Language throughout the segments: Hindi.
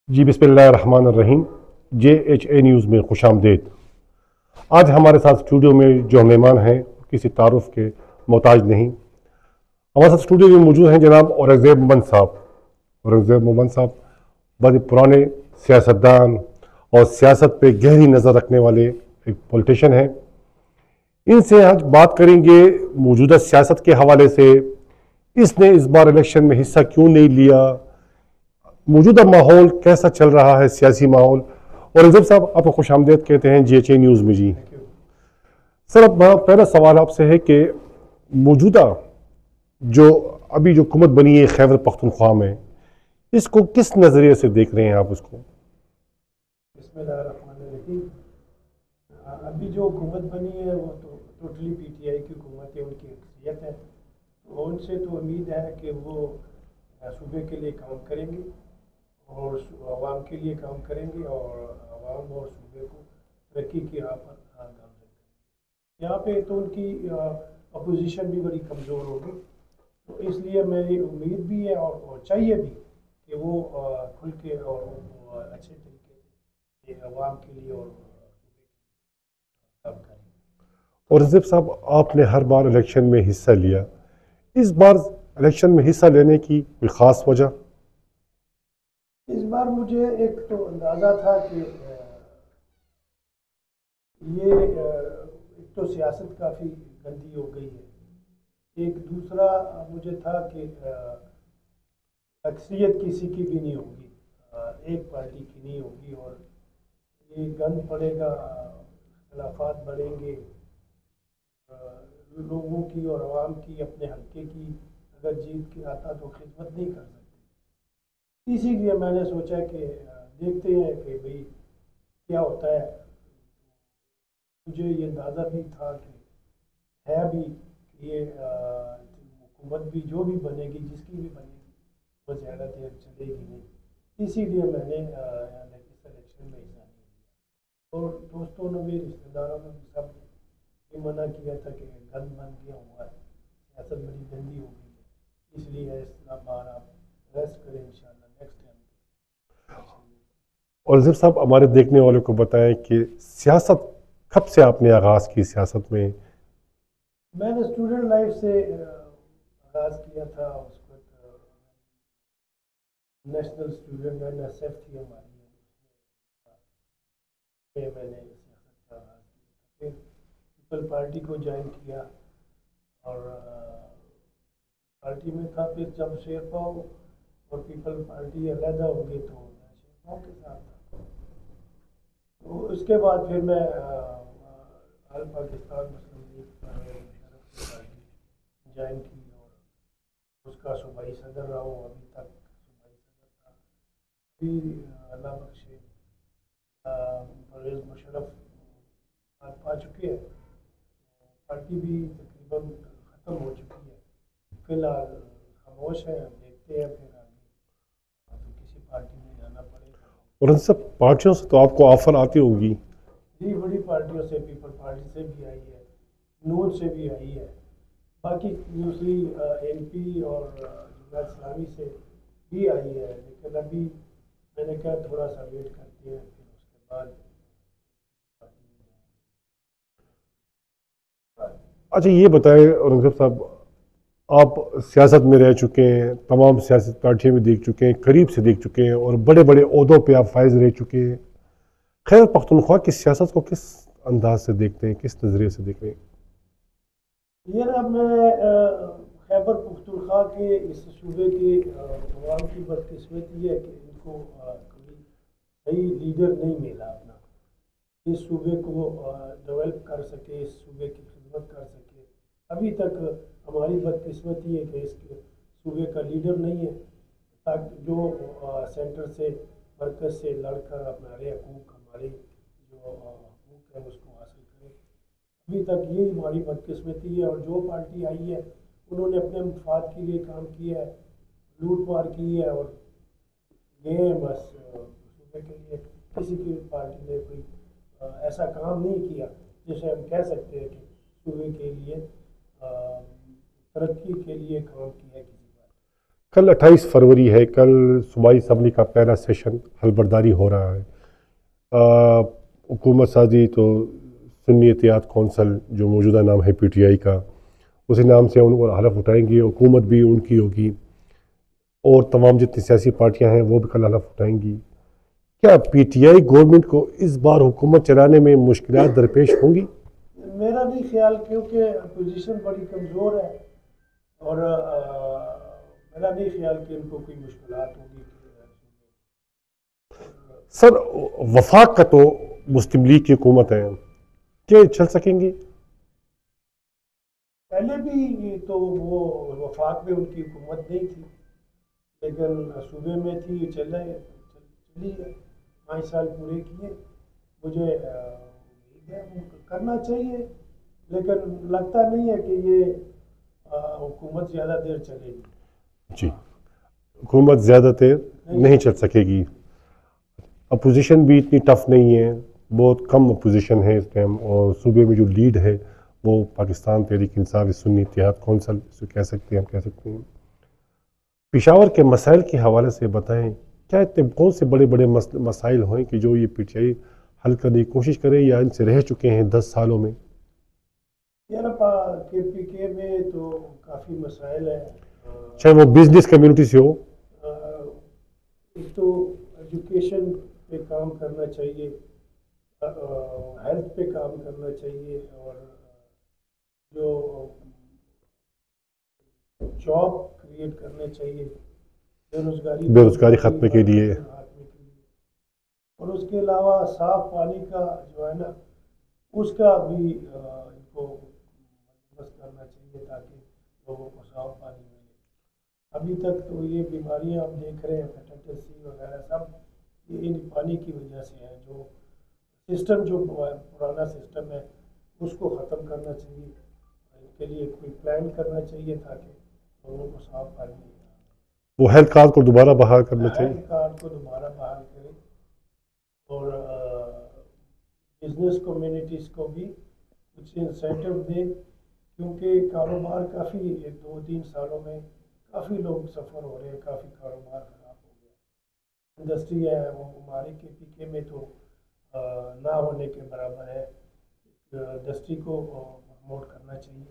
जी बिस्मिल्लाहिर्रहमानिर्रहीम। JHA न्यूज़ में खुशामदीद। आज हमारे साथ स्टूडियो में जो मेहमान हैं किसी तारुफ के मोहताज नहीं। हमारे साथ स्टूडियो में मौजूद हैं जनाब औरंगज़ेब मोमन साहब। औरंगज़ेब मोमन साहब बड़े पुराने सियासतदान और सियासत पे गहरी नज़र रखने वाले एक पॉलिटिशियन हैं। इनसे आज बात करेंगे मौजूदा सियासत के हवाले से। इसने इस बार इलेक्शन में हिस्सा क्यों नहीं लिया, मौजूदा माहौल कैसा चल रहा है, सियासी माहौल। और रिजब साहब आपको खुश आमदेद कहते हैं JHA न्यूज़ में। जी सर, अब पहला सवाल आपसे है कि मौजूदा जो अभी जो हुकूमत बनी है खैबर पख्तूनख्वा में, इसको किस नज़रिए से देख रहे हैं आप उसको? बिस्मिल्लाहिर्रहमानिर्रहीम। अभी जो हुकूमत बनी है वो तो टोटली PTI की हुकूमत है, उनकी अक्सरियत है। तो उनसे तो उम्मीद है कि वो सूबे के लिए काम करेंगे और आवाम के लिए काम करेंगे और आवाम और सूबे को तरक्की की राह पर गामजन करेंगे। यहाँ पे तो उनकी अपोजिशन भी बड़ी कमज़ोर होगी, तो इसलिए मेरी उम्मीद भी है और चाहिए भी कि वो खुल के और अच्छे तरीके से ये आवाम के लिए और काम करें। और रिजब साहब, आपने हर बार इलेक्शन में हिस्सा लिया, इस बार इलेक्शन में हिस्सा लेने की कोई ख़ास वजह? इस बार मुझे एक तो अंदाज़ा था कि ये एक तो सियासत काफ़ी गंदी हो गई है। एक दूसरा मुझे था कि अक्सरियत किसी की भी नहीं होगी, एक पार्टी की नहीं होगी और ये गंद पड़ेगा, खिलाफात बढ़ेंगे लोगों की और आवाम की, अपने हल्के की अगर जीत के आता तो खिदमत नहीं कर सकते। इसीलिए मैंने सोचा कि देखते हैं कि भाई क्या होता है। मुझे ये अंदाज़ा भी था कि है भी कि ये हुकूमत भी जो भी बनेगी, जिसकी भी बनेगी, वो ज़्यादा देर चलेगी नहीं। इसीलिए मैंने इस इलेक्शन में हिस्सा नहीं लिया। और दोस्तों ने भी, रिश्तेदारों ने भी सब ये मना किया था कि गंद बन गया हुआ है, सियासत बड़ी गंदी हो गई है, इसलिए इस बार आप रेस्ट करें, इंशाल्लाह नेक्स्ट टाइम। और रिजब साहब, हमारे देखने वालों को बताएं कि सियासत कब से आपने आगाज़ की सियासत में? मैंने स्टूडेंट लाइफ से आगाज़ किया था। उस वक्त नेशनल स्टूडेंट NSF थी हमारी, उसमें मैंने सियासत का आगाज़ किया था। फिर पीपल पार्टी को ज्वाइन किया और पार्टी में था। फिर जब शेरपा और पीपल पार्टी अलहदा हो गई तो मैं शेरपाओं के साथ था। तो उसके बाद फिर मैं आल पाकिस्तान मुस्लिम लीग मुशर्रफ की पार्टी ज्वाइन की और उसका सूबाई सदर रहा हूँ अभी तक। सूबाई सदर था, अभी अल्लाह बख्शे परवेज़ मुशर्रफ पा चुके हैं, पार्टी भी तकरीबन ख़त्म हो चुकी है। फिलहाल खामोश है, अब देखते हैं फिर आगे तो किसी पार्टी में जाना पड़ेगा। और इन सब पार्टियों से तो आपको ऑफर आती होगी? जी, बड़ी पार्टियों से, पीपल पार्टी से भी आई है, नून से भी आई है, बाकी दूसरी MP और जमात इस्लामी से भी आई है। लेकिन अभी मैंने कहा थोड़ा सा वेट करते हैं, फिर उसके बाद पार्टी में जाएंगे। अच्छा ये बताएं औरंगजेब साहब, आप सियासत में रह चुके हैं, तमाम सियासत पार्टियों में देख चुके हैं, करीब से देख चुके हैं और बड़े बड़े ओहदों पे आप फायज रह चुके हैं। खैर पख्तूनख्वा की सियासत को किस अंदाज से देखते हैं, किस नज़रिए से देख रहे हैं? ये ना, मैं खैबर पख्तूनख्वा के इस सूबे के अवाम की बदकिस्मती है कि इनको कभी सही लीडर नहीं मिला अपना, इस सूबे को डेवलप कर सके, इस सूबे की खिदमत कर सके। अभी तक हमारी बदकिस्मती है कि इस सूबे का लीडर नहीं है ताकि जो सेंटर से, मरकज़ से लड़कर हमारे हकूक़, हमारे जो हकूक़ है उसको हासिल करें। अभी तक यही हमारी बदकिस्मती है। और जो पार्टी आई है उन्होंने अपने मफाद के लिए काम किया है, लूट मार की है और गए हैं बस सूबे के लिए। किसी की पार्टी ने कोई ऐसा काम नहीं किया जिसे हम कह सकते हैं कि सूबे के लिए तरक्की के लिए काम किया है किसी पार्टी। कल 28 फरवरी है, कल सूबाई असम्बली का पहला सेशन हलबर्दारी हो रहा है। हुकूमत साजी तो सुन्नी इत्तेहाद कौंसल जो मौजूदा नाम है PTI का, उसी नाम से उनको हलफ उठाएंगे। हुकूमत भी उनकी होगी और तमाम जितनी सियासी पार्टियां हैं वो भी कल हलफ उठाएंगी। क्या PTI गवर्नमेंट को इस बार हुकूमत चलाने में मुश्किलात दरपेश होंगी? मेरा नहीं ख्याल, क्योंकि अपोजिशन बड़ी कमज़ोर है और मेरा नहीं ख्याल कि इनको कोई मुश्किलात होगी। सर, वफाक का तो मुस्लिम लीग की हुकूमत है, क्या चल सकेंगी? पहले भी तो वो वफाक में उनकी हुकूमत नहीं थी, लेकिन सूबे में थी, चली है। 5 साल पूरे किए। मुझे उम्मीद है उनको करना चाहिए, लेकिन लगता नहीं है कि ये हुकूमत ज़्यादा देर चलेगी। जी, हुकूमत ज़्यादा देर नहीं चल सकेगी। अपोजिशन भी इतनी टफ नहीं है, बहुत कम अपोजिशन है इस टाइम, और सूबे में जो लीड है वो पाकिस्तान तहरीक इंसाफ सुन्नी इत्तेहाद कौंसल, इसे कह सकते हैं, हम कह सकते हैं। पेशावर के मसाइल के हवाले से बताएं, क्या इतने कौन से बड़े बड़े मसाइल हैं कि जो ये PTI हल करने की कोशिश करे या इनसे रह चुके हैं 10 सालों में? यार KPK में तो काफ़ी मसाइल है, चाहे वो बिजनेस कम्युनिटी से हो। एक तो एजुकेशन पे काम करना चाहिए, हेल्थ पे काम करना चाहिए, और जो जॉब क्रिएट करने चाहिए, बेरोजगारी खत्म के लिए। और उसके अलावा साफ पानी का जो है ना, उसका भी इनको बंदोबस्त करना चाहिए ताकि लोगों को साफ पानी मिले। अभी तक तो ये बीमारियां आप देख रहे हैं, हेपेटाइटिस C वगैरह, सब ये इन पानी की वजह से है। जो सिस्टम जो पुराना सिस्टम है उसको ख़त्म करना चाहिए, इसके लिए कोई प्लान करना चाहिए ताकि लोगों को साफ पानी मिले। वो हेल्थ कार्ड को दोबारा बहाल करना चाहिए। हेल्थ कार्ड को दोबारा बहाल करें, और बिजनेस कम्युनिटीज़ को भी कुछ इंसेंटिव दें, क्योंकि कारोबार काफ़ी 2-3 सालों में काफ़ी लोग सफ़र हो रहे हैं, काफ़ी कारोबार ख़राब हो गया। इंडस्ट्री है वो हमारे KPK में तो ना होने के बराबर है। इंडस्ट्री को प्रमोट करना चाहिए,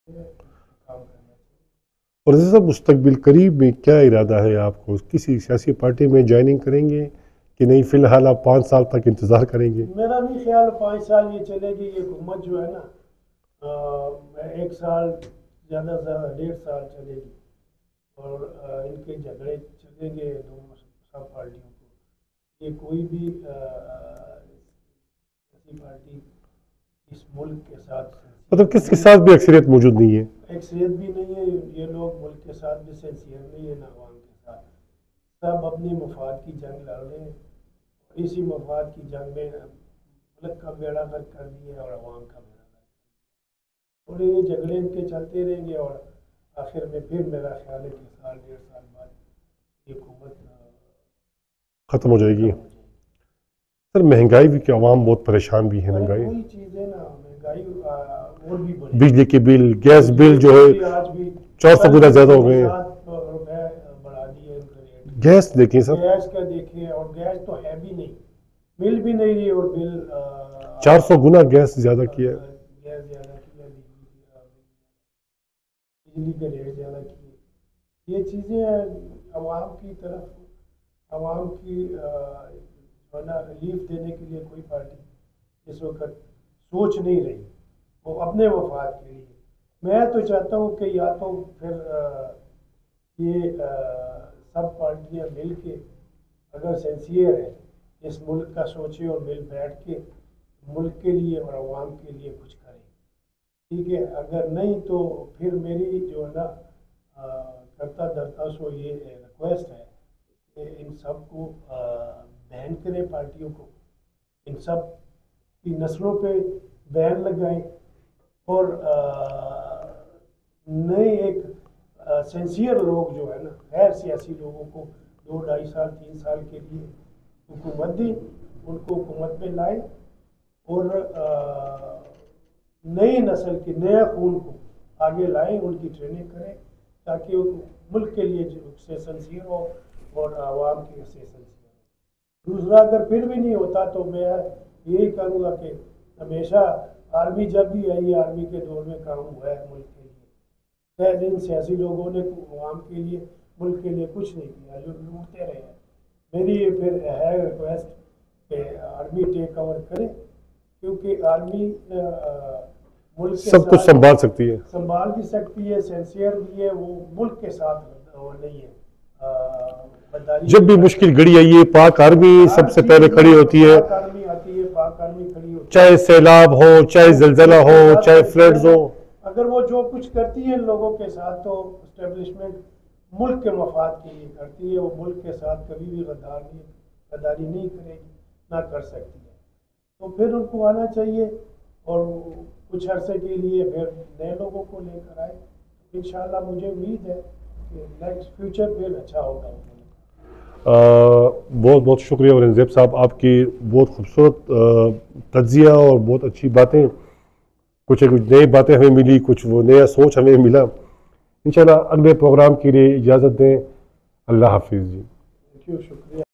काम करना चाहिए। और जैसे मुस्तकबिल करीब में क्या इरादा है आपको? किसी सियासी पार्टी में ज्वाइनिंग करेंगे कि नहीं, फ़िलहाल आप 5 साल तक इंतज़ार करेंगे? मेरा नहीं ख्याल 5 साल ये चलेगी ये हुकूमत जो है ना, 1 साल ज़्यादा से ज़्यादा 1.5 साल चलेगी, और इनके झगड़े चलेंगे दोनों सब पार्टियों को। ये कोई भी ऐसी पार्टी इस मुल्क के साथ मतलब किसके साथ भी अक्सरियत मौजूद नहीं है? एक्सरियत भी नहीं है। ये लोग मुल्क के साथ भी सिंसियर नहीं है, ना अवाम के साथ। सब अपनी मफाद की जंग लड़ रहे हैं, इसी मफाद की जंग में मुल्क का बेड़ा गर्क कर दिए और अवाम का बेड़ा गर्क। और ये झगड़े इनके चलते रहेंगे, और आखिर में फिर मेरा ख्याल है कि 1-1.5 साल बाद ये हुकूमत ख़त्म हो जाएगी। सर, महंगाई भी, कि अवाम बहुत परेशान भी है। महंगाई, वही चीज़ है ना, महंगाई और भी बढ़ी। बिजली के बिल, गैस बिल जो है आज भी 400 गुना ज़्यादा हो गए हैं। ₹7 बढ़ा दिए इनके रेट। गैस देखिए सर, गैस का देखिए, और गैस तो है भी नहीं, मिल भी नहीं रही, और बिल 400 गुना गैस ज़्यादा किया। गैस ज़्यादा किया, बिजली के रेट ज़्यादा किए। ये चीज़ें आवाम की तरफ, आवाम की जो है ना रिलीफ देने के लिए कोई पार्टी इस वक्त सोच नहीं रही, वो अपने मफाद के लिए। मैं तो चाहता हूँ कि या तो फिर ये सब पार्टियाँ मिल के अगर सिंसियर है, इस मुल्क का सोचे और मिल बैठ के मुल्क के लिए और आवाम के लिए कुछ करें, ठीक है। अगर नहीं तो फिर मेरी जो है ना करता धरता सो ये रिक्वेस्ट है कि इन सब को बैन करें, पार्टियों को, इन सब की नस्लों पे बैन लगाएं, और नए एक सिंसियर लोग जो है ना, गैर सियासी लोगों को 2-2.5 साल 3 साल के लिए हुकूमत दी, उनको हुकूमत में लाए, और नई नस्ल के नया खून को आगे लाएं, उनकी ट्रेनिंग करें ताकि वो मुल्क के लिए जो से सिंसियर हो और आवाम के से सिंसियर हो। दूसरा, अगर फिर भी नहीं होता तो मैं यही करूँगा कि हमेशा आर्मी जब भी आई, आर्मी के दौर में काम हुआ है मुल्क के लिए। शायद इन सियासी लोगों ने आवाम के लिए, मुल्क के लिए कुछ नहीं किया, जो लूटते रहे हैं। मेरी फिर है रिक्वेस्ट कि आर्मी टेक ओवर करे, क्योंकि आर्मी मुल्क के सब कुछ संभाल भी सकती है, सिंसियर भी है, वो मुल्क के साथ वो नहीं है। जब भी मुश्किल घड़ी आई है पाक आर्मी सबसे पहले खड़ी होती है। पाक आर्मी आती है, पाक आर्मी खड़ी होती है, चाहे सैलाब हो, चाहे जलजला हो, चाहे फ्लड्स हो। अगर वो जो कुछ करती है लोगों के साथ, तो एस्टेब्लिशमेंट मुल्क के मफाद के लिए करती है। वो मुल्क के साथ कभी भी गद्दारी नहीं करेगी, ना कर सकती है। तो फिर उनको आना चाहिए और कुछ अरसे के लिए फिर नए लोगों को लेकर आए। इंशाल्लाह मुझे उम्मीद है कि नेक्स्ट फ्यूचर फिर अच्छा होगा। बहुत बहुत शुक्रिया औरंगज़ेब साहब, आपकी बहुत खूबसूरत तज्जिया और बहुत अच्छी बातें, कुछ नई बातें हमें मिली, कुछ वो नया सोच हमें मिला। इंशाल्लाह अगले प्रोग्राम के लिए इजाज़त दें। अल्लाह हाफिज़ जी। थैंक यू, शुक्रिया।